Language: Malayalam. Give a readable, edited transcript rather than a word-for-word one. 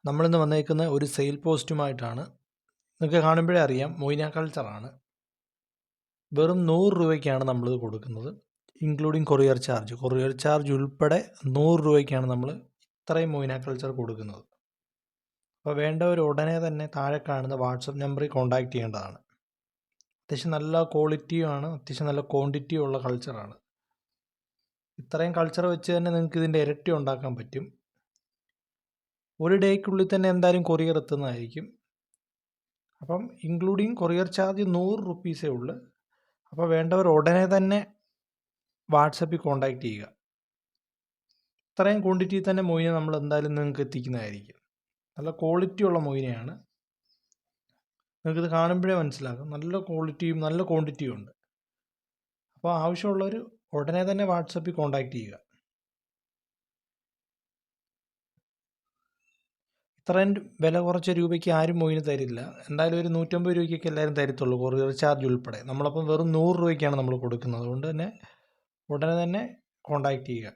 നമ്മളിന്ന് വന്നേക്കുന്ന ഒരു സെയിൽ പോസ്റ്റുമായിട്ടാണ്. നിങ്ങൾക്ക് കാണുമ്പോഴേ അറിയാം മൊയ്ന കൾച്ചറാണ്. വെറും 100 രൂപയ്ക്കാണ് നമ്മളിത് കൊടുക്കുന്നത്, including courier charge. Courier charge ഉൾപ്പെടെ 100 രൂപയ്ക്കാണ് നമ്മൾ ഇത്രയും മൊയ്ന കൾച്ചർ കൊടുക്കുന്നത്. അപ്പോൾ വേണ്ടവർ ഉടനെ തന്നെ താഴെ കാണുന്ന വാട്സപ്പ് നമ്പറിൽ കോൺടാക്റ്റ് ചെയ്യേണ്ടതാണ്. അത്യാവശ്യം നല്ല ക്വാളിറ്റിയുമാണ്, അത്യാവശ്യം നല്ല ക്വാണ്ടിറ്റിയും ഉള്ള കൾച്ചറാണ്. ഇത്രയും കൾച്ചർ വെച്ച് തന്നെ നിങ്ങൾക്ക് ഇതിൻ്റെ ഇരട്ടി ഉണ്ടാക്കാൻ പറ്റും. ഒരു ഡേയ്ക്കുള്ളിൽ തന്നെ എന്തായാലും കൊറിയർ എത്തുന്നതായിരിക്കും. അപ്പം ഇൻക്ലൂഡിങ് കൊറിയർ ചാർജ് 100 റുപ്പീസേ ഉള്ളൂ. അപ്പോൾ വേണ്ടവർ ഉടനെ തന്നെ വാട്സപ്പിൽ കോൺടാക്റ്റ് ചെയ്യുക. ഇത്രയും ക്വാണ്ടിറ്റി തന്നെ മൊയ്ന നമ്മൾ എന്തായാലും നിങ്ങൾക്ക് എത്തിക്കുന്നതായിരിക്കും. നല്ല ക്വാളിറ്റിയുള്ള മൊയ്നയാണ്. നിങ്ങൾക്കിത് കാണുമ്പോഴേ മനസ്സിലാകും, നല്ല ക്വാളിറ്റിയും നല്ല ക്വാണ്ടിറ്റിയും ഉണ്ട്. അപ്പോൾ ആവശ്യമുള്ളവർ ഉടനെ തന്നെ വാട്സപ്പിൽ കോൺടാക്റ്റ് ചെയ്യുക. ഇത്രയും വില കുറച്ച രൂപയ്ക്ക് ആരും മൊയ്ന തരില്ല. എന്തായാലും ഒരു 150 രൂപയ്ക്കൊക്കെ എല്ലാവരും തരത്തുള്ളൂ, കൊറിയർ ചാർജ് ഉൾപ്പെടെ. നമ്മളപ്പം വെറും 100 രൂപയ്ക്കാണ് നമ്മൾ കൊടുക്കുന്നത്. അതുകൊണ്ട് തന്നെ ഉടനെ തന്നെ കോൺടാക്റ്റ് ചെയ്യുക.